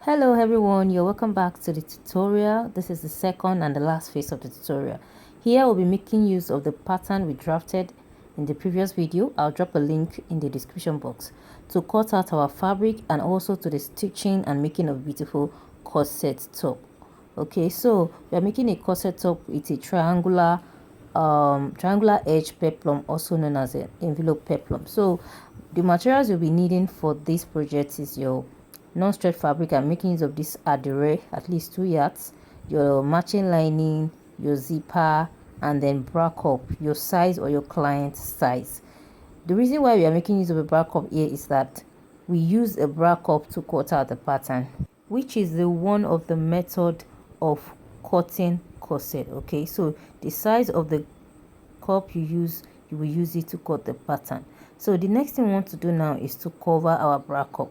Hello everyone, you're welcome back to the tutorial. This is the second and the last phase of the tutorial. Here we'll be making use of the pattern we drafted in the previous video. I'll drop a link in the description box to cut out our fabric and also to the stitching and making of beautiful corset top. Okay, so we are making a corset top with a triangular edge peplum, also known as an envelope peplum. So the materials you'll be needing for this project is your non-stretch fabric. I'm making use of this adire, at least 2 yards, your matching lining, your zipper, and then bracup, your size or your client's size. The reason why we are making use of a bracup here is that we use a bracup to cut out the pattern, which is the one of the method of cutting corset. Okay, so the size of the cup you use, you will use it to cut the pattern. So the next thing we want to do now is to cover our bracup.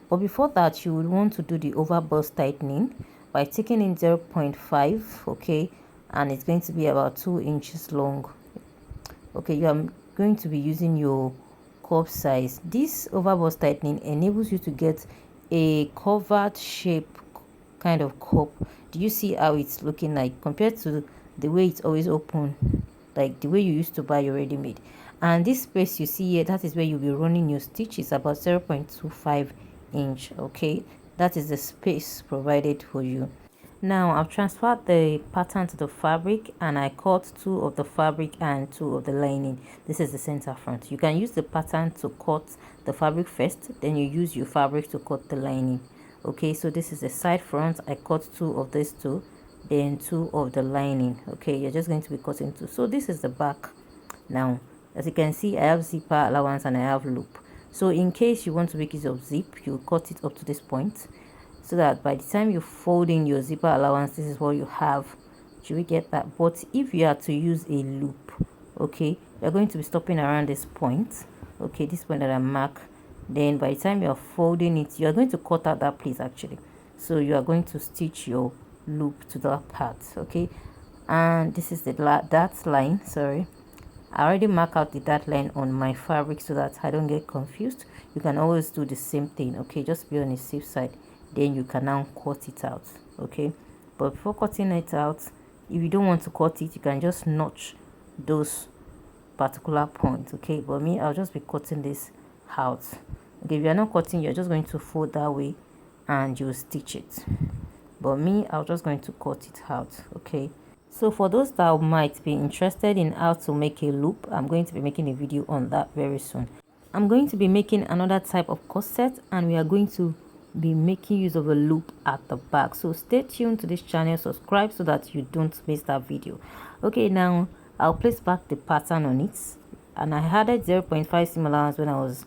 But before that, you would want to do the overbust tightening by taking in 0.5, okay, and it's going to be about 2 inches long. Okay, you are going to be using your cup size. This overbust tightening enables you to get a covered shape kind of cup. Do you see how it's looking like compared to the way it's always open, like the way you used to buy your ready-made? And this space you see here, that is where you'll be running your stitches, about 0.25 inch. Okay, that is the space provided for you. Now I've transferred the pattern to the fabric and I cut 2 of the fabric and 2 of the lining. This is the center front. You can use the pattern to cut the fabric first, then you use your fabric to cut the lining. Okay, so this is the side front. I cut 2 of these 2, then 2 of the lining. Okay, you're just going to be cutting 2. So this is the back. Now as you can see, I have zipper allowance and I have loop. So in case you want to make use of zip, you cut it up to this point so that by the time you fold in your zipper allowance, this is what you have. Should we get that? But if you are to use a loop, okay, you're going to be stopping around this point. Okay, this point that I mark. Then by the time you're folding it, you're going to cut out that place actually. So you are going to stitch your loop to that part. Okay, and this is the that line, sorry. I already mark out the dart line on my fabric so that I don't get confused. You can always do the same thing. Okay, just be on the safe side, then you can now cut it out. Okay, but before cutting it out, if you don't want to cut it, you can just notch those particular points. Okay, but me, I'll just be cutting this out. Okay, if you're not cutting, you're just going to fold that way and you'll stitch it. But me, I'm just going to cut it out. Okay, so for those that might be interested in how to make a loop, I'm going to be making a video on that very soon. I'm going to be making another type of corset and we are going to be making use of a loop at the back. So stay tuned to this channel, subscribe so that you don't miss that video. Okay, now I'll place back the pattern on it and I added 0.5 seam allowance when I was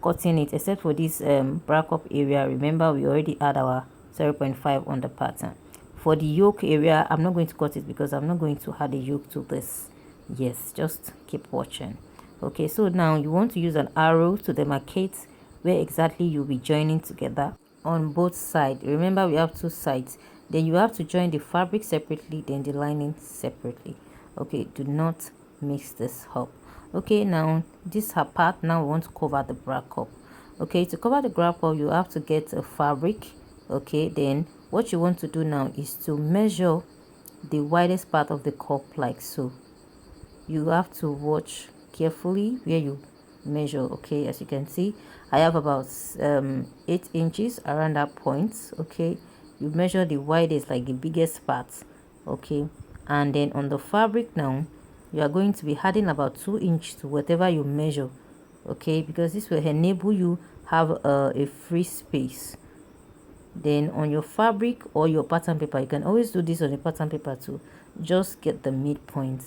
cutting it, except for this bracup area. Remember, we already had our 0.5 on the pattern. For the yoke area, I'm not going to cut it because I'm not going to add a yoke to this. Yes, just keep watching. Okay, so now you want to use an arrow to demarcate where exactly you'll be joining together on both sides. Remember, we have 2 sides. Then you have to join the fabric separately, then the lining separately. Okay, do not mix this up. Okay, now this part, now we want to cover the bracup. Okay, to cover the bracup, you have to get a fabric. Okay, then what you want to do now is to measure the widest part of the cup like so. You have to watch carefully where you measure. Okay, as you can see, I have about 8 inches around that point. Okay, you measure the widest, like the biggest part. Okay, and then on the fabric now, you are going to be adding about 2 inches to whatever you measure. Okay, because this will enable you have a free space. Then on your fabric or your pattern paper, you can always do this on your pattern paper too. Just get the midpoint.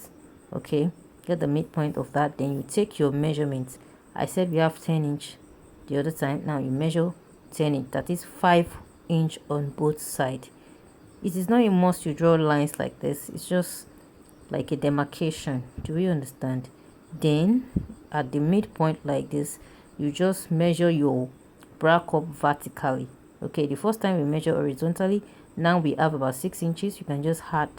Okay, get the midpoint of that, then you take your measurements. I said we have 10 inch the other time. Now you measure 10 inch, that is 5 inch on both sides. It is not a must you draw lines like this, it's just like a demarcation. Do you understand? Then at the midpoint like this, you just measure your bracup vertically. Okay, the first time we measure horizontally, now we have about 6 inches. You can just add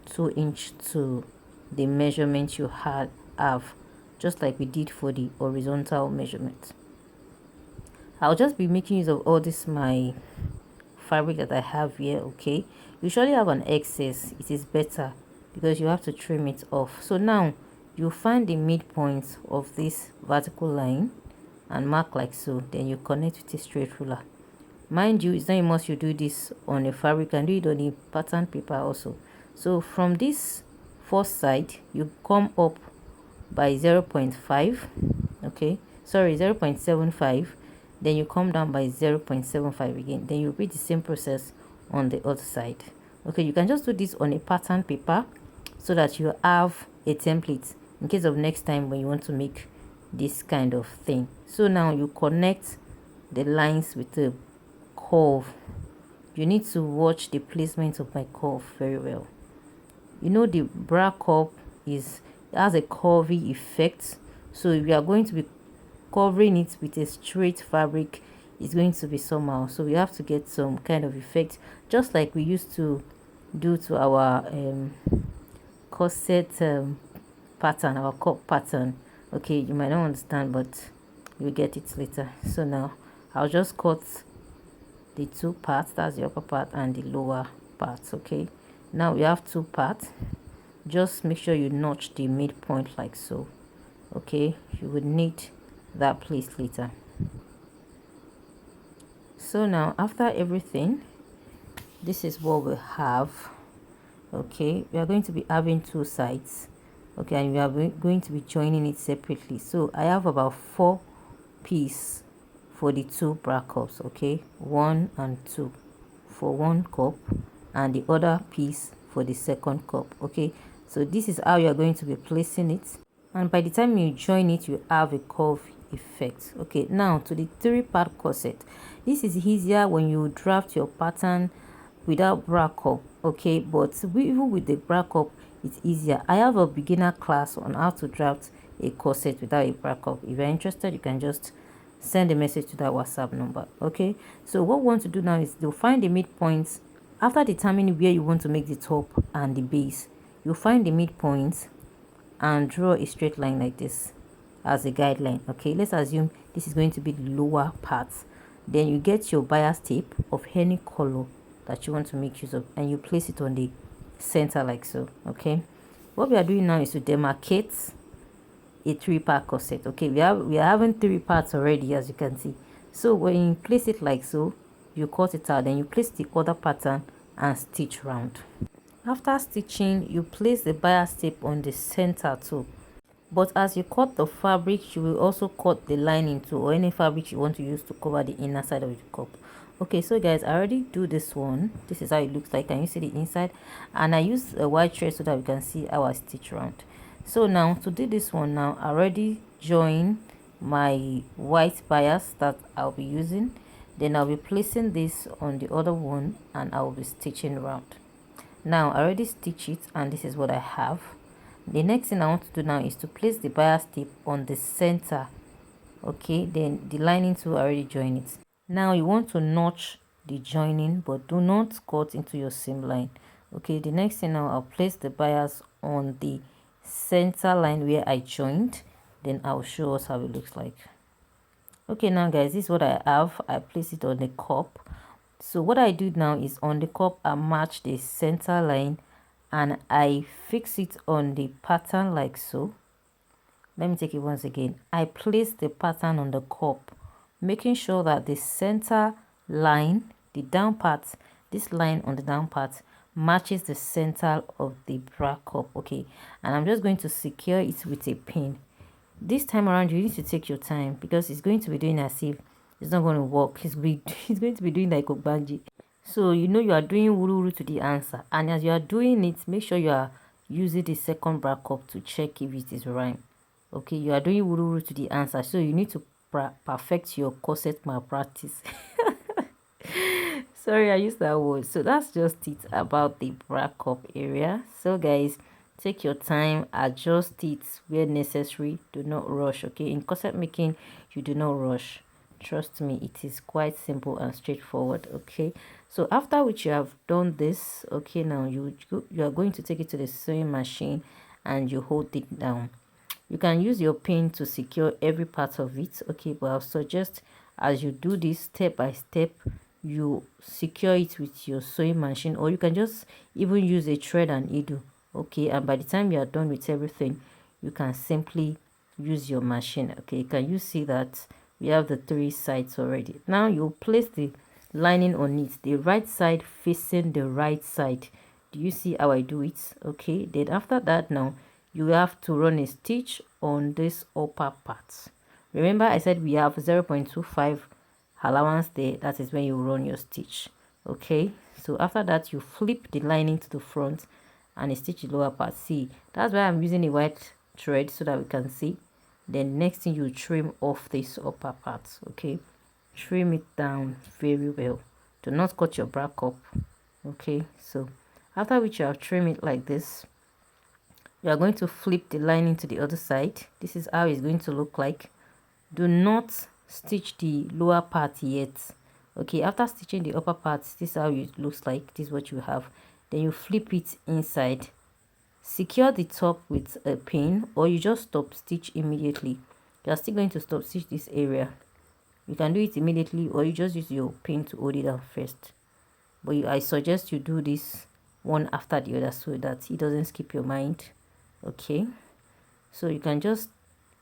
2 inches to the measurement you have, just like we did for the horizontal measurement. I'll just be making use of all this my fabric that I have here. Okay, you usually have an excess. It is better because you have to trim it off. So now you find the midpoint of this vertical line and mark like so. Then you connect with a straight ruler. Mind you, it's not a must you do this on a fabric, and do it on a pattern paper also. So from this first side, you come up by 0.5, okay, sorry, 0.75, then you come down by 0.75 again. Then you repeat the same process on the other side. Okay, you can just do this on a pattern paper so that you have a template in case of next time when you want to make this kind of thing. So now you connect the lines with the curve. You need to watch the placement of my curve very well. You know, the bracup has a curvy effect, so if you are going to be covering it with a straight fabric, it's going to be somehow. So we have to get some kind of effect, just like we used to do to our corset pattern, our cup pattern. Okay, you might not understand, but you'll get it later. So now I'll just cut the two parts, that's the upper part and the lower parts. Okay, now we have two parts. Just make sure you notch the midpoint like so. Okay, you would need that place later. So now after everything, this is what we have. Okay, we are going to be having two sides. Okay, and we are going to be joining it separately. So I have about 4 pieces for the two bracups. Okay, 1 and 2 for one cup and the other piece for the second cup. Okay, so this is how you are going to be placing it, and by the time you join it, you have a curve effect. Okay, now to the 3-part corset. This is easier when you draft your pattern without bracup. Okay, but even with the bracup, it's easier. I have a beginner class on how to draft a corset without a bracup. If you're interested, you can just send a message to that WhatsApp number. Okay, so what we want to do now is to find the midpoints. After determining where you want to make the top and the base, you find the midpoints and draw a straight line like this as a guideline. Okay, let's assume this is going to be the lower part. Then you get your bias tape of any color that you want to make use of, and you place it on the center like so. Okay, what we are doing now is to demarcate a 3-part corset. Okay, we are having 3 parts already, as you can see. So when you place it like so, you cut it out, then you place the other pattern and stitch round. After stitching, you place the bias tape on the center too, but as you cut the fabric, you will also cut the lining too, or any fabric you want to use to cover the inner side of the cup. Okay, so guys, I already do this one. This is how it looks like. Can you see the inside? And I use a white thread so that we can see how I stitch round. So now to do this one, now I already join my white bias that I'll be using. Then I'll be placing this on the other one and I'll be stitching around. Now I already stitched it, and this is what I have. The next thing I want to do now is to place the bias tape on the center. Okay, then the lining too, I already join it. Now you want to notch the joining, but do not cut into your seam line. Okay, the next thing now, I'll place the bias on the center line where I joined. Then I'll show us how it looks like. Okay, now guys, this is what I have. I place it on the cup. So what I do now is on the cup, I match the center line and I fix it on the pattern like so. Let me take it once again. I place the pattern on the cup, making sure that the center line, the down part, this line on the down part matches the center of the bracup. Okay, and I'm just going to secure it with a pin. This time around, you need to take your time because it's going to be doing as if it's not going to work. It's going to be doing like Ogbanji. So you know you are doing wuru to the answer, and as you are doing it, make sure you are using the second bracup to check if it is right. Okay, you are doing wuru to the answer, so you need to perfect your corset malpractice. Sorry, I used that word. So that's just it about the bracup area. So guys, take your time, adjust it where necessary. Do not rush. Okay, in corset making, you do not rush. Trust me, it is quite simple and straightforward. Okay, so after which you have done this, okay, now you are going to take it to the sewing machine and you hold it down. You can use your pin to secure every part of it. Okay, but I'll suggest as you do this step by step, you secure it with your sewing machine, or you can just even use a thread and needle. Okay, and by the time you are done with everything, you can simply use your machine. Okay, can you see that we have the 3 sides already? Now you place the lining on it, the right side facing the right side. Do you see how I do it? Okay, then after that, now you have to run a stitch on this upper part. Remember I said we have 0.25 allowance there. That is when you run your stitch. Okay, so after that you flip the lining to the front and stitch the lower part. See, that's why I'm using a white thread so that we can see. Then next thing, you trim off this upper part. Okay, trim it down very well. Do not cut your back up. Okay, so after which you have trimmed it like this, you are going to flip the lining to the other side. This is how it's going to look like. Do not stitch the lower part yet. Okay, after stitching the upper part, this is how it looks like. This is what you have. Then you flip it inside. Secure the top with a pin, or you just stop stitch immediately. You are still going to stop stitch this area. You can do it immediately, or you just use your pin to hold it down first. But I suggest you do this one after the other so that it doesn't skip your mind. Okay, so you can just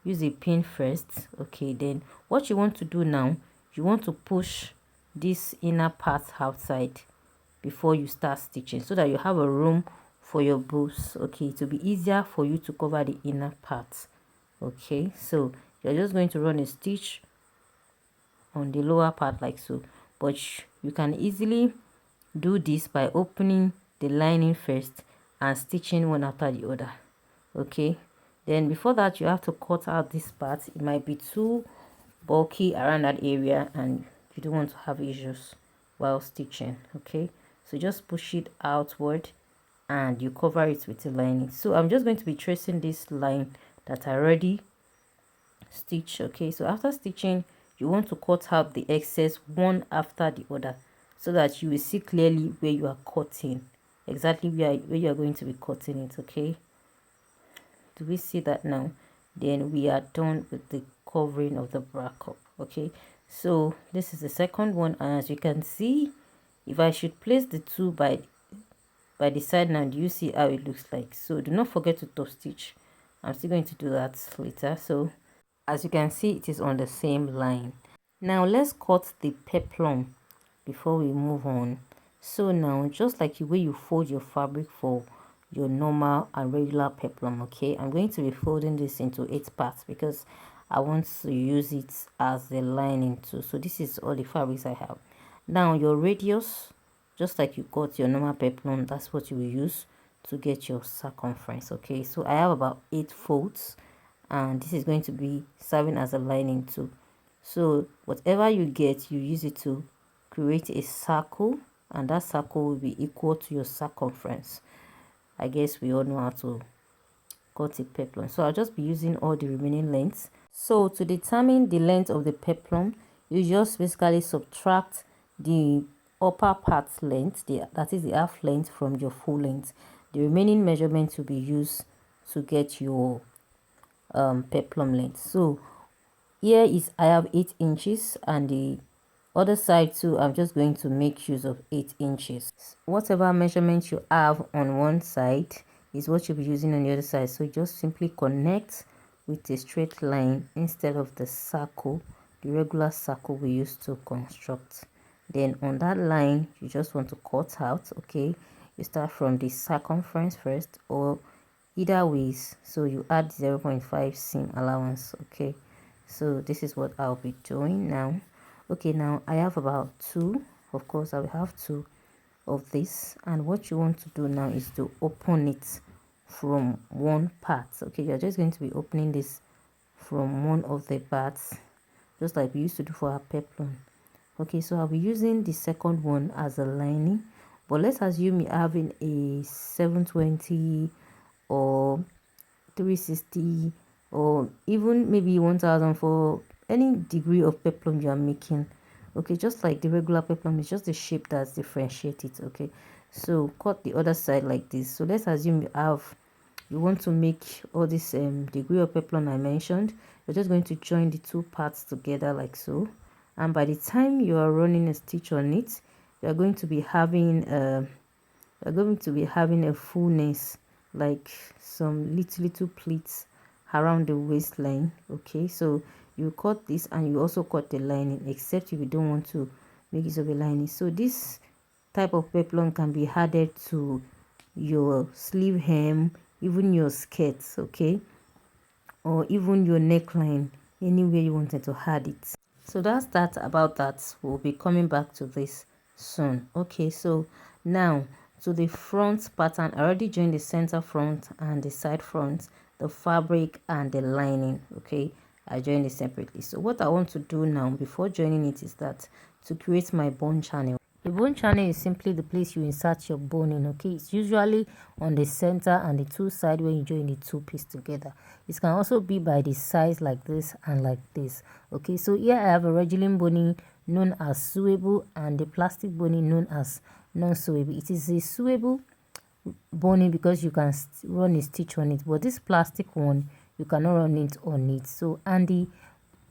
use a pin first. Okay, then what you want to do now, you want to push this inner part outside before you start stitching, so that you have a room for your bows. Okay, to be easier for you to cover the inner part. Okay, so you're just going to run a stitch on the lower part like so, but you can easily do this by opening the lining first and stitching one after the other. Okay, then before that you have to cut out this part. It might be too bulky around that area and you don't want to have issues while stitching. Okay, so just push it outward and you cover it with the lining. So I'm just going to be tracing this line that I already stitched. Okay, so after stitching, you want to cut out the excess one after the other so that you will see clearly where you are cutting, exactly where you are going to be cutting it. Okay, do we see that now? Then we are done with the covering of the bracup. Okay, so this is the second one, and as you can see, if I should place the two by the side now, do you see how it looks like? So do not forget to top stitch. I'm still going to do that later. So as you can see, it is on the same line. Now let's cut the peplum before we move on. So now, just like the way you fold your fabric for your normal and regular peplum, okay, I'm going to be folding this into 8 parts because I want to use it as the lining too. So this is all the fabrics I have. Now your radius, just like you got your normal peplum, that's what you will use to get your circumference. Okay, so I have about 8 folds, and this is going to be serving as a lining too. So whatever you get, you use it to create a circle, and that circle will be equal to your circumference. I guess we all know how to cut a peplum, so I'll just be using all the remaining lengths. So to determine the length of the peplum, you just basically subtract the upper part length, that is the half length, from your full length. The remaining measurement will be used to get your peplum length. So here is, I have 8 inches, and the other side too, I'm just going to make use of 8 inches. Whatever measurement you have on one side is what you'll be using on the other side. So just simply connect with a straight line instead of the circle, the regular circle we used to construct. Then on that line, you just want to cut out. Okay, you start from the circumference first, or either ways. So you add 0.5 seam allowance. Okay, so this is what I'll be doing now. Okay, now I have about 2. Of course I will have 2 of this, and what you want to do now is to open it from one part. Okay, you're just going to be opening this from one of the parts, just like we used to do for our peplum. Okay, so I'll be using the second one as a lining, but let's assume you're having a 720 or 360 or even maybe 1000 for any degree of peplum you are making. Okay, just like the regular peplum, it's just the shape that's differentiated. Okay, so cut the other side like this. So let's assume you want to make all this degree of peplum I mentioned. You're just going to join the 2 parts together like so, and by the time you are running a stitch on it, you are going to be having a fullness, like some little pleats around the waistline. Okay, so you cut this and you also cut the lining, except if you don't want to make use of a lining. So this type of peplum can be added to your sleeve hem, even your skirts, okay, or even your neckline, anywhere you wanted to add it. So that's that about that. We'll be coming back to this soon. Okay, so now to the front pattern. I already joined the center front and the side front, the fabric and the lining. Okay, I joined it separately. So what I want to do now before joining it is that to create my bone channel. The bone channel is simply the place you insert your bone in. Okay, it's usually on the center and the two sides when you join the two pieces together. It can also be by the sides like this and like this. Okay, so here I have a regular boning known as sewable and the plastic boning known as non-sewable. It is a sewable boning because you can run a stitch on it, but this plastic one you cannot run it on it. So, and the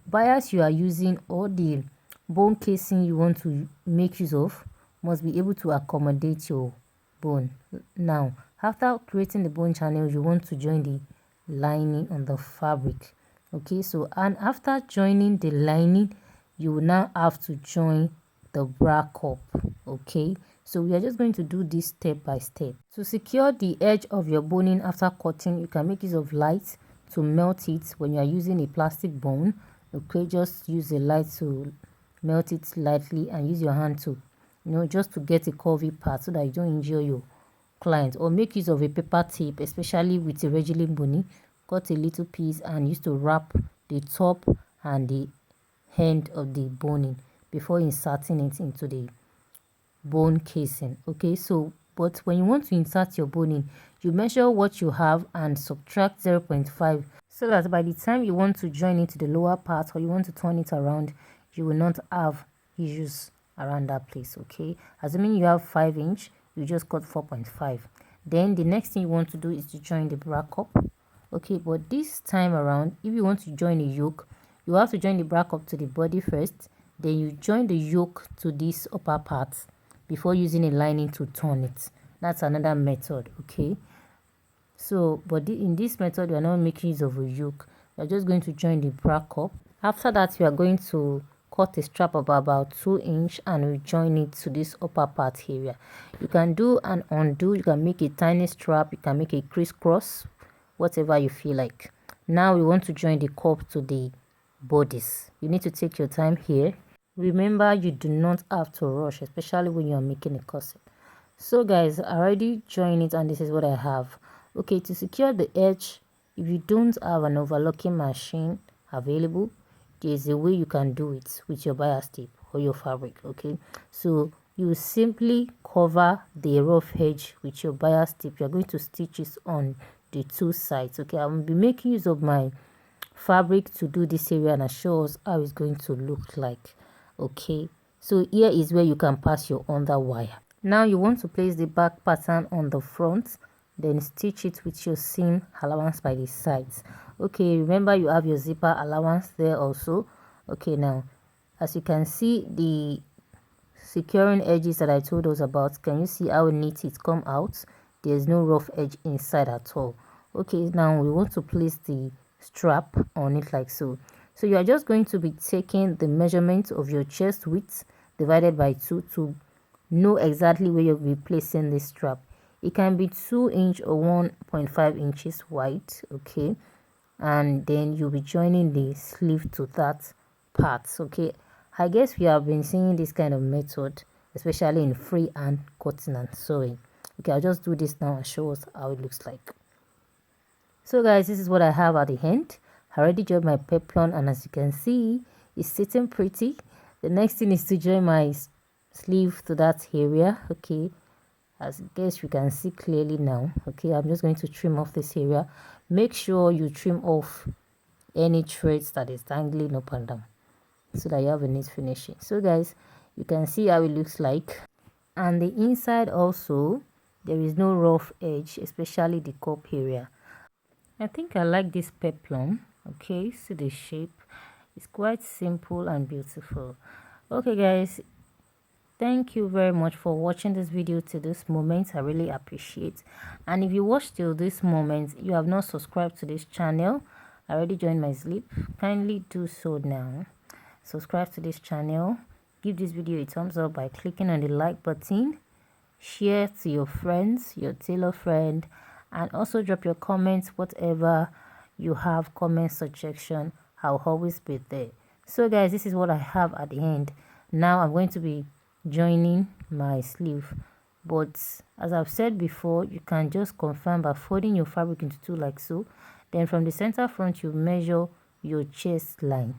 bias you are using or the bone casing you want to make use of must be able to accommodate your bone. Now, after creating the bone channel, you want to join the lining on the fabric. Okay, so and after joining the lining, you will now have to join the bracup. Okay, so we are just going to do this step by step. To secure the edge of your boning after cutting, you can make use of light to melt it when you are using a plastic bone. Okay, just use a light to melt it lightly and use your hand to, just to get a curvy part so that you don't injure your client. Or make use of a paper tape, especially with a regular boning. Cut a little piece and use to wrap the top and the end of the boning before inserting it into the bone casing. Okay, so but when you want to insert your boning, you measure what you have and subtract 0.5 so that by the time you want to join it to the lower part or you want to turn it around, you will not have issues around that place. Okay, assuming you have 5-inch, you just cut 4.5. Then the next thing you want to do is to join the bracup. Okay, but this time around, if you want to join a yoke, you have to join the bracup to the body first, then you join the yoke to this upper part before using a lining to turn it. That's another method. Okay, so but in this method we are not making use of a yoke. We are just going to join the bracup. After that, we are going to cut a strap of about 2-inch and we join it to this upper part area. You can do an undo, you can make a tiny strap, you can make a crisscross, whatever you feel like. Now we want to join the cup to the bodice. You need to take your time here. Remember, you do not have to rush, especially when you are making a corset. So guys, I already joined it and this is what I have. Okay, to secure the edge, if you don't have an overlocking machine available, there's a way you can do it with your bias tape or your fabric. Okay, so you simply cover the rough edge with your bias tape. You're going to stitch it on the two sides. Okay, I will be making use of my fabric to do this area and I show us how it's going to look like. Okay, so here is where you can pass your under wire. Now you want to place the back pattern on the front, then stitch it with your seam allowance by the sides. Okay, remember you have your zipper allowance there also. Okay, now as you can see the securing edges that I told us about, can you see how neat it come out? There's no rough edge inside at all. Okay, now we want to place the strap on it like so. So you are just going to be taking the measurement of your chest width divided by 2 to know exactly where you'll be placing this strap. It can be 2-inch or 1.5 inches wide. Okay, and then you'll be joining the sleeve to that part. Okay, I guess we have been seeing this kind of method especially in freehand cutting and sewing. Okay, I'll just do this now and show us how it looks like. So guys, this is what I have at the end. I already joined my peplum and as you can see, it's sitting pretty. The next thing is to join my sleeve to that area. Okay, as I guess you can see clearly now. Okay, I'm just going to trim off this area. Make sure you trim off any threads that is dangling up and down so that you have a neat finishing. So guys, you can see how it looks like, and the inside also there is no rough edge, especially the cup area. I think I like this peplum. Okay, see the shape. It's quite simple and beautiful. Okay guys, thank you very much for watching this video to this moment. I really appreciate. And if you watched till this moment, you have not subscribed to this channel, I already joined my sleep, kindly do so now. Subscribe to this channel, give this video a thumbs up by clicking on the like button, share to your friends, your tailor friend, and also drop your comments. Whatever you have, comment suggestion, I'll always be there. So guys, this is what I have at the end. Now I'm going to be joining my sleeve, but as I've said before, you can just confirm by folding your fabric into two like so. Then from the center front, you measure your chest line.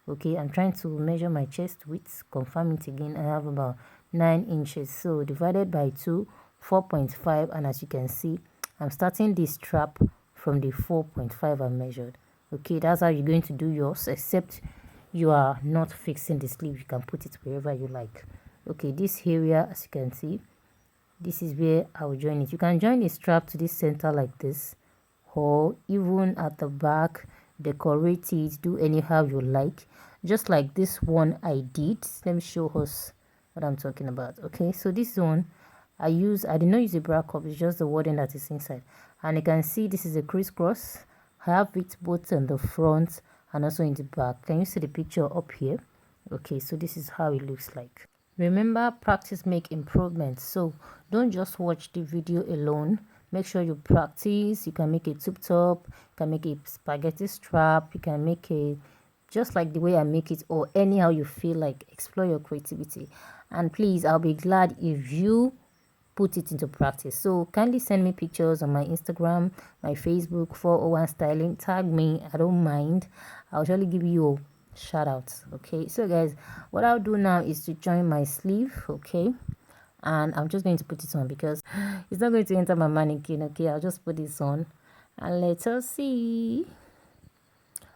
Okay, I'm trying to measure my chest width, confirm it again. I have about 9 inches, so divided by 2, 4.5, and as you can see, I'm starting this strap from the 4.5 I measured. Okay, that's how you're going to do yours, except you are not fixing the sleeve. You can put it wherever you like. Okay, this area, as you can see, this is where I will join it. You can join the strap to this center like this, or even at the back, decorate it, do anyhow you like, just like this one I did. Let me show us what I'm talking about. Okay, so this one I did not use a bracup, it's just the wording that is inside, and you can see this is a crisscross. I have it both on the front and also in the back. Can you see the picture up here? Okay, so this is how it looks like. Remember, practice make improvements, so don't just watch the video alone. Make sure you practice. You can make a tube top, you can make a spaghetti strap, you can make a just like the way I make it, or anyhow you feel like. Explore your creativity, and please, I'll be glad if you put it into practice. So kindly send me pictures on my Instagram, my Facebook, 401 styling. Tag me, I don't mind. I'll surely give you a shout out. Okay, so guys, what I'll do now is to join my sleeve. Okay, and I'm just going to put it on because it's not going to enter my mannequin. Okay, I'll just put this on and let us see.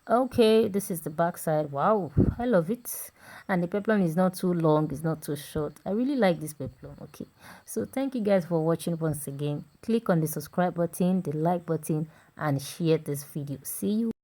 Okay, this is the back side. Wow, I love it. And the peplum is not too long, it's not too short. I really like this peplum. Okay, so thank you guys for watching once again. Click on the subscribe button, the like button, and share this video. See you.